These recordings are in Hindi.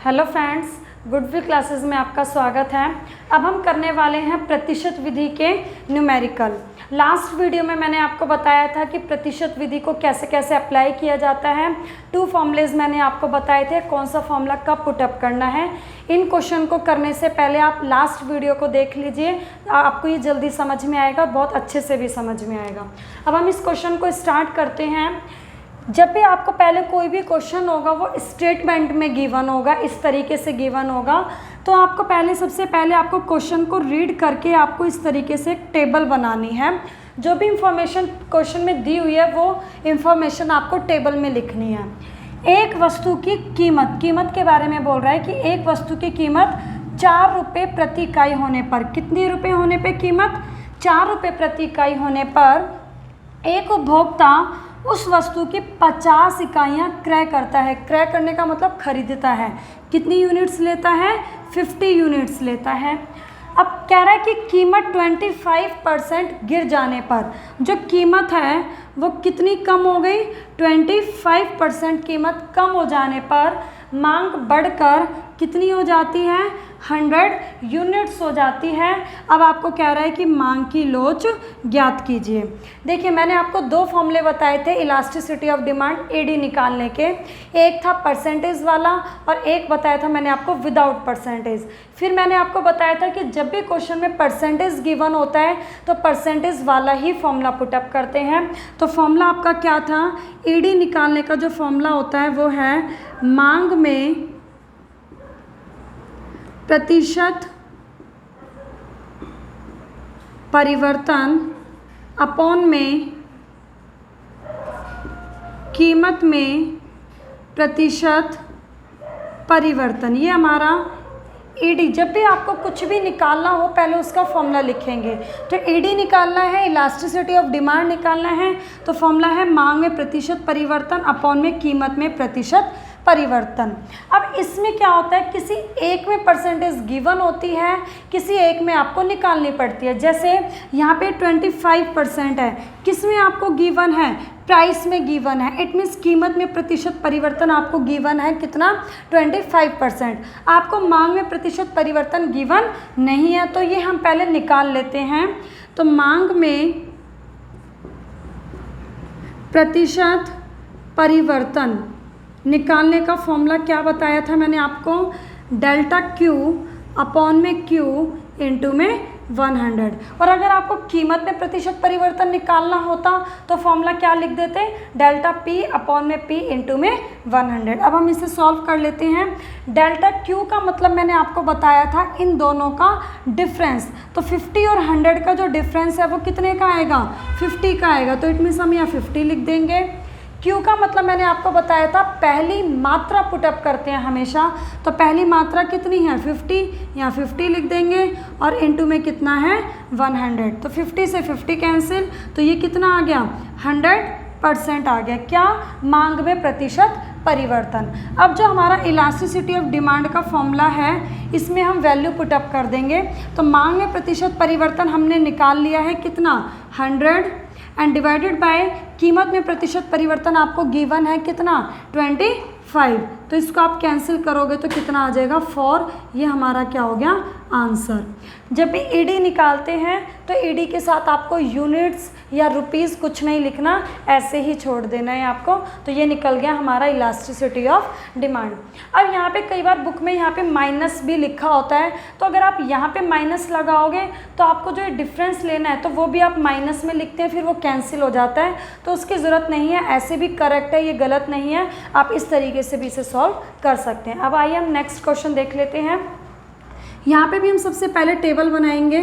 हेलो फ्रेंड्स, गुडविल क्लासेस में आपका स्वागत है। अब हम करने वाले हैं प्रतिशत विधि के न्यूमेरिकल। लास्ट वीडियो में मैंने आपको बताया था कि प्रतिशत विधि को कैसे कैसे अप्लाई किया जाता है। 2 फॉर्मूलेज मैंने आपको बताए थे, कौन सा फॉर्मूला कब पुटअप करना है। इन क्वेश्चन को करने से पहले आप लास्ट वीडियो को देख लीजिए, आपको ये जल्दी समझ में आएगा, बहुत अच्छे से भी समझ में आएगा। अब हम इस क्वेश्चन को स्टार्ट करते हैं। जब भी आपको पहले कोई भी क्वेश्चन होगा वो स्टेटमेंट में गिवन होगा, इस तरीके से गिवन होगा, तो आपको सबसे पहले आपको क्वेश्चन को रीड करके आपको इस तरीके से एक टेबल बनानी है। जो भी इंफॉर्मेशन क्वेश्चन में दी हुई है वो इंफॉर्मेशन आपको टेबल में लिखनी है। एक वस्तु की कीमत के बारे में बोल रहा है कि एक वस्तु की कीमत 4 रुपये प्रति इकाई होने पर, कितने रुपये होने पे कीमत? 4 रुपये प्रति इकाई होने पर एक उपभोक्ता उस वस्तु की 50 इकाइयाँ क्रय करता है। क्रय करने का मतलब खरीदता है। कितनी यूनिट्स लेता है? 50 यूनिट्स लेता है। अब कह रहा है कि कीमत 25% गिर जाने पर, जो कीमत है वो कितनी कम हो गई? 25% कीमत कम हो जाने पर मांग बढ़कर कितनी हो जाती है? 100 यूनिट्स हो जाती है। अब आपको कह रहा है कि मांग की लोच ज्ञात कीजिए। देखिए, मैंने आपको 2 फॉर्मूले बताए थे इलास्टिसिटी ऑफ डिमांड एडी निकालने के। एक था परसेंटेज वाला और एक बताया था मैंने आपको विदाउट परसेंटेज। फिर मैंने आपको बताया था कि जब भी क्वेश्चन में परसेंटेज गिवन होता है तो परसेंटेज वाला ही फॉर्मूला पुटअप करते हैं। तो फॉर्मूला आपका क्या था? एडी निकालने का जो फॉर्मूला होता है वो है मांग में प्रतिशत परिवर्तन अपॉन में कीमत में प्रतिशत परिवर्तन। ये हमारा ईडी। जब भी आपको कुछ भी निकालना हो पहले उसका फॉर्मूला लिखेंगे। तो ईडी निकालना है, इलास्टिसिटी ऑफ डिमांड निकालना है, तो फॉर्मूला है मांग में प्रतिशत परिवर्तन अपॉन में कीमत में प्रतिशत परिवर्तन। अब इसमें क्या होता है, किसी एक में परसेंटेज गिवन होती है, किसी एक में आपको निकालनी पड़ती है। जैसे यहाँ पे 25% है, किस में आपको गिवन है? प्राइस में गिवन है। इट मीन्स कीमत में प्रतिशत परिवर्तन आपको गिवन है कितना? 25%। आपको मांग में प्रतिशत परिवर्तन गिवन नहीं है, तो ये हम पहले निकाल लेते हैं। तो मांग में प्रतिशत परिवर्तन निकालने का फॉर्मूला क्या बताया था मैंने आपको? डेल्टा क्यू अपॉन में क्यू इंटू में 100। और अगर आपको कीमत में प्रतिशत परिवर्तन निकालना होता तो फॉर्मूला क्या लिख देते? डेल्टा पी अपॉन में पी इंटू में 100। अब हम इसे सॉल्व कर लेते हैं। डेल्टा क्यू का मतलब मैंने आपको बताया था इन दोनों का डिफरेंस। तो 50 और 100 का जो डिफरेंस है वो कितने का आएगा? 50 का आएगा। तो इट मीन्स हम यहाँ 50 लिख देंगे। क्यू का मतलब मैंने आपको बताया था पहली मात्रा पुटअप करते हैं हमेशा। तो पहली मात्रा कितनी है? 50। यहाँ 50 लिख देंगे और इनटू में कितना है? 100। तो 50 से 50 कैंसिल, तो ये कितना आ गया? 100% आ गया। क्या? मांग में प्रतिशत परिवर्तन। अब जो हमारा इलास्टिसिटी ऑफ डिमांड का फॉर्मूला है इसमें हम वैल्यू पुटअप कर देंगे। तो मांग में प्रतिशत परिवर्तन हमने निकाल लिया है कितना? 100 एंड डिवाइडेड बाय कीमत में प्रतिशत परिवर्तन आपको गिवन है कितना? 25। तो इसको आप कैंसिल करोगे तो कितना आ जाएगा? 4। ये हमारा क्या हो गया? आंसर। जब भी ईडी निकालते हैं तो ईडी के साथ आपको यूनिट्स या रुपीस कुछ नहीं लिखना, ऐसे ही छोड़ देना है आपको। तो ये निकल गया हमारा इलास्टिसिटी ऑफ डिमांड। अब यहाँ पे कई बार बुक में यहाँ पे माइनस भी लिखा होता है, तो अगर आप यहाँ पे माइनस लगाओगे तो आपको जो डिफरेंस लेना है तो वो भी आप माइनस में लिखते हैं, फिर वो कैंसिल हो जाता है, तो उसकी ज़रूरत नहीं है। ऐसे भी करेक्ट है, ये गलत नहीं है। आप इस तरीके से भी इसे सॉल्व कर सकते हैं। अब आइए हम नेक्स्ट क्वेश्चन देख लेते हैं। यहाँ पे भी हम सबसे पहले टेबल बनाएंगे।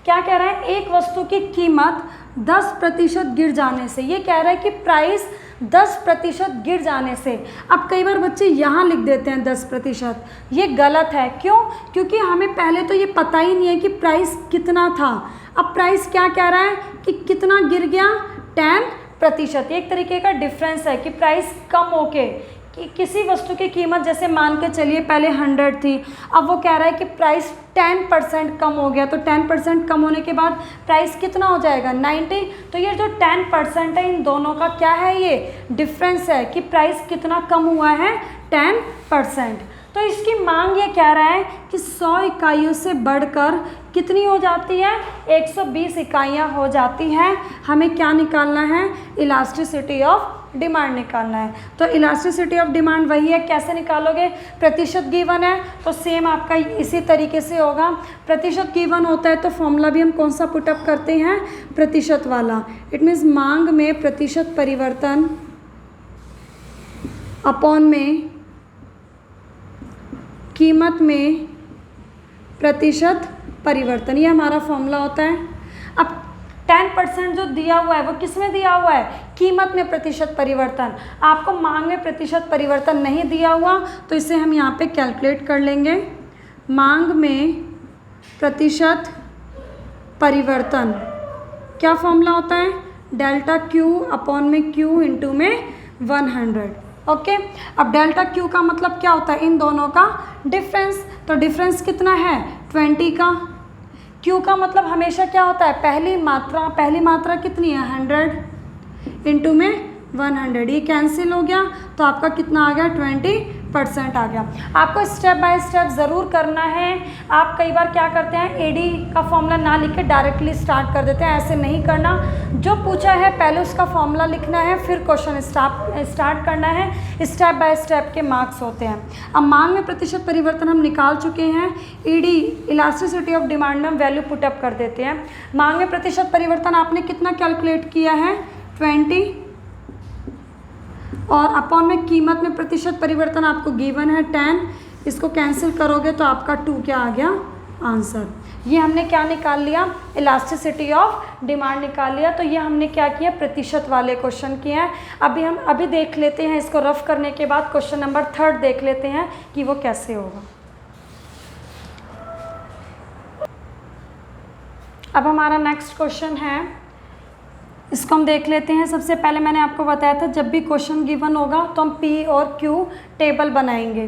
क्या कह रहा है? एक वस्तु की कीमत 10% गिर जाने से। ये कह रहा है कि प्राइस 10% गिर जाने से। अब कई बार बच्चे यहाँ लिख देते हैं 10%, ये गलत है। क्यों? क्योंकि हमें पहले तो ये पता ही नहीं है कि प्राइस कितना था। अब प्राइस क्या कह रहा है कि कितना गिर गया? 10%। एक तरीके का डिफरेंस है कि प्राइस कम होके कि किसी वस्तु की कीमत, जैसे मान के चलिए पहले 100 थी, अब वो कह रहा है कि प्राइस 10% कम हो गया। तो 10% कम होने के बाद प्राइस कितना हो जाएगा? 90। तो ये जो 10% है इन दोनों का क्या है? ये डिफरेंस है कि प्राइस कितना कम हुआ है? 10%। तो इसकी मांग ये कह रहा है कि 100 इकाइयों से बढ़कर कितनी हो जाती है, 120 इकाइयाँ हो जाती हैं। हमें क्या निकालना है, इलास्टिसिटी ऑफ डिमांड निकालना है। तो इलास्टिसिटी ऑफ डिमांड वही है, कैसे निकालोगे, प्रतिशत गिवन है तो सेम आपका इसी तरीके से होगा। प्रतिशत गिवन होता है तो फॉर्मूला भी हम कौन सा पुटअप करते हैं, प्रतिशत वाला। इट मीन्स मांग में प्रतिशत परिवर्तन अपॉन में कीमत में प्रतिशत परिवर्तन, ये हमारा फॉर्मूला होता है। अब 10% जो दिया हुआ है वो किस में दिया हुआ है, कीमत में प्रतिशत परिवर्तन। आपको मांग में प्रतिशत परिवर्तन नहीं दिया हुआ तो इसे हम यहाँ पे कैलकुलेट कर लेंगे। मांग में प्रतिशत परिवर्तन क्या फॉर्मूला होता है, डेल्टा क्यू अपॉन में क्यू इंटू में 100। ओके, अब डेल्टा क्यू का मतलब क्या होता है, इन दोनों का डिफरेंस। तो डिफरेंस कितना है, 20 का। क्यू का मतलब हमेशा क्या होता है, पहली मात्रा कितनी है, 100 इंटू में 100, ये कैंसिल हो गया तो आपका कितना आ गया, 20% आ गया। आपको स्टेप बाय स्टेप ज़रूर करना है। आप कई बार क्या करते हैं, एडी का फॉर्मूला ना लिख के डायरेक्टली स्टार्ट कर देते हैं, ऐसे नहीं करना। जो पूछा है पहले उसका फॉर्मूला लिखना है, फिर क्वेश्चन स्टार्ट करना है। स्टेप बाय स्टेप के मार्क्स होते हैं। अब मांग में प्रतिशत परिवर्तन हम निकाल चुके हैं। ईडी इलास्टिसिटी ऑफ डिमांड में हम वैल्यू पुटअप कर देते हैं। मांग में प्रतिशत परिवर्तन आपने कितना कैलकुलेट किया है, 20, और अपॉन में कीमत में प्रतिशत परिवर्तन आपको गिवन है 10। इसको कैंसिल करोगे तो आपका 2 क्या आ गया, आंसर। ये हमने क्या निकाल लिया, इलास्टिसिटी ऑफ डिमांड निकाल लिया। तो ये हमने क्या किया, प्रतिशत वाले क्वेश्चन किए हैं। अभी देख लेते हैं इसको, रफ करने के बाद क्वेश्चन नंबर 3 देख लेते हैं कि वो कैसे होगा। अब हमारा नेक्स्ट क्वेश्चन है, इसको हम देख लेते हैं। सबसे पहले मैंने आपको बताया था जब भी क्वेश्चन गिवन होगा तो हम पी और क्यू टेबल बनाएंगे।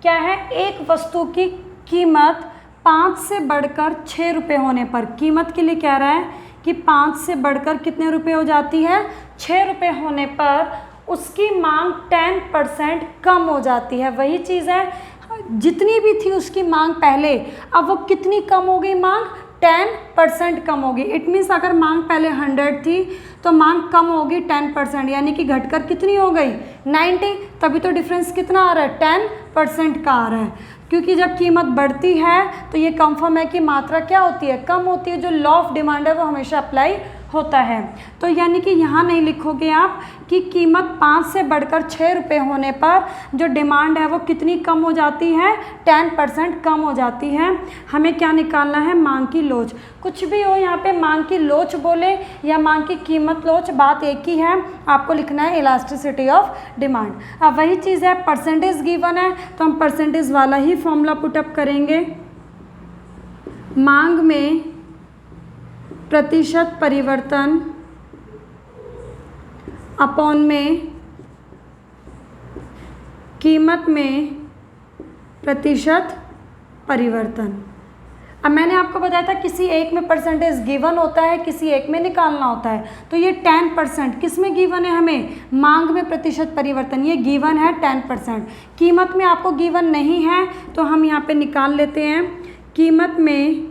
क्या है, एक वस्तु की कीमत 5 से बढ़कर 6 रुपये होने पर, कीमत के लिए कह रहा है कि 5 से बढ़कर कितने रुपए हो जाती है, 6 रुपये होने पर उसकी मांग 10% कम हो जाती है। वही चीज़ है, जितनी भी थी उसकी मांग पहले, अब वो कितनी कम हो गई, मांग 10% कम होगी। इट मीन्स अगर मांग पहले 100 थी तो मांग कम होगी 10%, यानी कि घटकर कितनी हो गई, 90। तभी तो डिफरेंस कितना आ रहा है, 10% का आ रहा है। क्योंकि जब कीमत बढ़ती है तो ये कंफर्म है कि मात्रा क्या होती है, कम होती है। जो लॉ ऑफ डिमांड है वो हमेशा अप्लाई होता है। तो यानी कि यहाँ नहीं लिखोगे आप कि कीमत 5 से बढ़कर 6 रुपये होने पर जो डिमांड है वो कितनी कम हो जाती है, 10% कम हो जाती है। हमें क्या निकालना है, मांग की लोच। कुछ भी हो यहाँ पे, मांग की लोच बोले या मांग की कीमत लोच, बात एक ही है। आपको लिखना है इलास्टिसिटी ऑफ डिमांड। अब वही चीज़ है, परसेंटेज गिवन है तो हम परसेंटेज वाला ही फॉर्मूला पुटअप करेंगे। मांग में प्रतिशत परिवर्तन अपॉन में कीमत में प्रतिशत परिवर्तन। अब मैंने आपको बताया था किसी एक में परसेंटेज गिवन होता है, किसी एक में निकालना होता है। तो ये 10% किस में गिवन है, हमें मांग में प्रतिशत परिवर्तन, ये गिवन है 10%। कीमत में आपको गिवन नहीं है तो हम यहाँ पे निकाल लेते हैं। कीमत में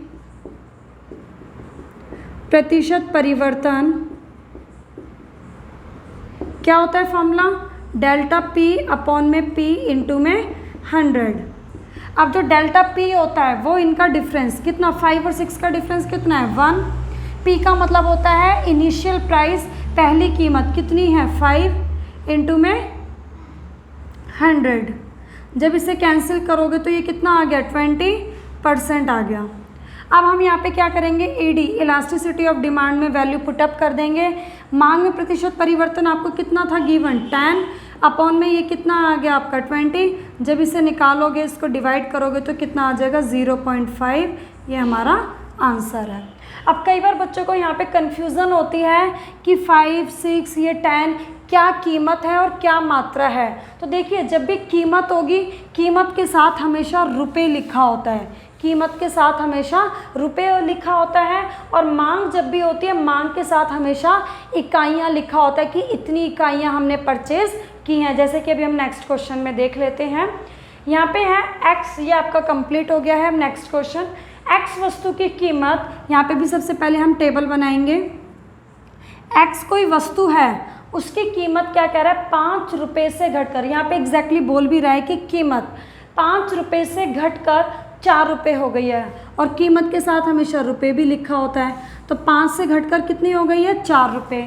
प्रतिशत परिवर्तन क्या होता है, फॉर्मूला डेल्टा पी अपॉन में पी इंटू में 100। अब जो डेल्टा पी होता है वो इनका डिफरेंस कितना, 5 और 6 का डिफरेंस कितना है, 1। पी का मतलब होता है इनिशियल प्राइस, पहली कीमत कितनी है, 5 इंटू में 100। जब इसे कैंसिल करोगे तो ये कितना आ गया, 20% आ गया। अब हम यहाँ पे क्या करेंगे, ईडी इलास्टिसिटी ऑफ डिमांड में वैल्यू पुटअप कर देंगे। मांग में प्रतिशत परिवर्तन आपको कितना था गिवन, 10 अपॉन में ये कितना आ गया आपका 20। जब इसे निकालोगे, इसको डिवाइड करोगे तो कितना आ जाएगा, 0.5। ये हमारा आंसर है। अब कई बार बच्चों को यहाँ पे कन्फ्यूज़न होती है कि 5, 6, ये 10 क्या कीमत है और क्या मात्रा है। तो देखिए, जब भी कीमत होगी, कीमत के साथ हमेशा रुपये लिखा होता है, कीमत के साथ हमेशा रुपये लिखा होता है। और मांग जब भी होती है, मांग के साथ हमेशा इकाइयाँ लिखा होता है कि इतनी इकाइयाँ हमने परचेज़ की हैं। जैसे कि अभी हम नेक्स्ट क्वेश्चन में देख लेते हैं। यहाँ पे है x, ये आपका कंप्लीट हो गया है। नेक्स्ट क्वेश्चन, x वस्तु की कीमत, यहाँ पे भी सबसे पहले हम टेबल बनाएंगे। x कोई वस्तु है, उसकी कीमत क्या कह रहा है, 5 रुपये से घटकर, यहाँ पे एग्जैक्टली बोल भी रहा है कि कीमत 5 रुपये से घटकर 4 रुपये हो गई है, और कीमत के साथ हमेशा रुपये भी लिखा होता है। तो 5 से घटकर कितनी हो गई है, 4 रुपये।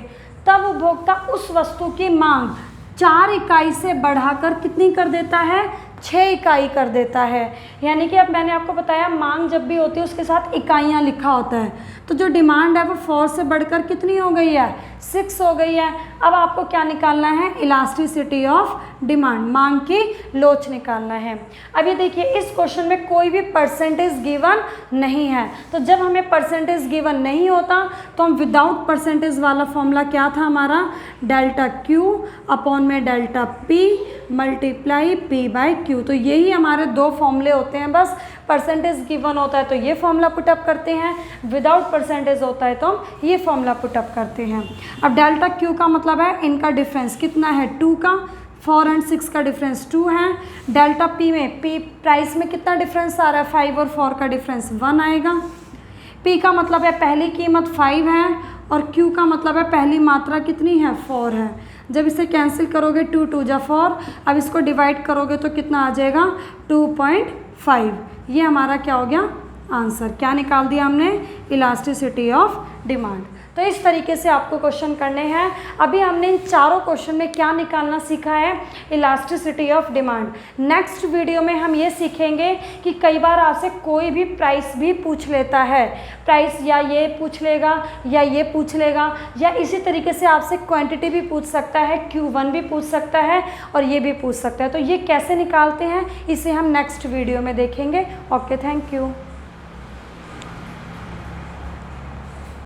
तब उपभोक्ता उस वस्तु की मांग 4 इकाई से बढ़ाकर कितनी कर देता है, 6 इकाई कर देता है। यानी कि अब मैंने आपको बताया मांग जब भी होती है उसके साथ इकाइयाँ लिखा होता है। तो जो डिमांड है वो 4 से बढ़कर कितनी हो गई है, 6 हो गई है। अब आपको क्या निकालना है, इलास्टिसिटी ऑफ डिमांड, मांग की लोच निकालना है। अब ये देखिए इस क्वेश्चन में कोई भी परसेंटेज गिवन नहीं है, तो जब हमें परसेंटेज गिवन नहीं होता तो हम विदाउट परसेंटेज वाला फॉर्मूला क्या था हमारा, डेल्टा Q अपॉन में delta P multiply P by Q। तो यही हमारे 2 फॉर्मूले होते हैं बस। परसेंटेज गिवन होता है तो ये फॉर्मूला पुटअप करते हैं, विदाउट परसेंटेज होता है तो हम ये फॉर्मूला पुटअप करते हैं। अब डेल्टा Q का मतलब है इनका डिफरेंस कितना है, 2 का, 4 और 6 का डिफरेंस 2 है। डेल्टा P में, P प्राइस में कितना डिफरेंस आ रहा है, 5 और 4 का डिफरेंस 1 आएगा। P का मतलब है पहली कीमत 5 है, और Q का मतलब है पहली मात्रा कितनी है, 4 है। जब इसे कैंसिल करोगे 2 2 जा 4, अब इसको डिवाइड करोगे तो कितना आ जाएगा, 2.5। ये हमारा क्या हो गया आंसर, क्या निकाल दिया हमने, इलास्टिसिटी ऑफ डिमांड। तो इस तरीके से आपको क्वेश्चन करने हैं। अभी हमने इन चारों क्वेश्चन में क्या निकालना सीखा है, elasticity of demand. Next video में हम ये सीखेंगे कि कई बार आपसे कोई भी प्राइस भी पूछ लेता है, प्राइस या ये पूछ लेगा या ये पूछ लेगा, या इसी तरीके से आपसे क्वांटिटी भी पूछ सकता है, Q1 भी पूछ सकता है और ये भी पूछ सकता है। तो ये कैसे निकालते हैं इसे हम नेक्स्ट वीडियो में देखेंगे। Okay, thank you.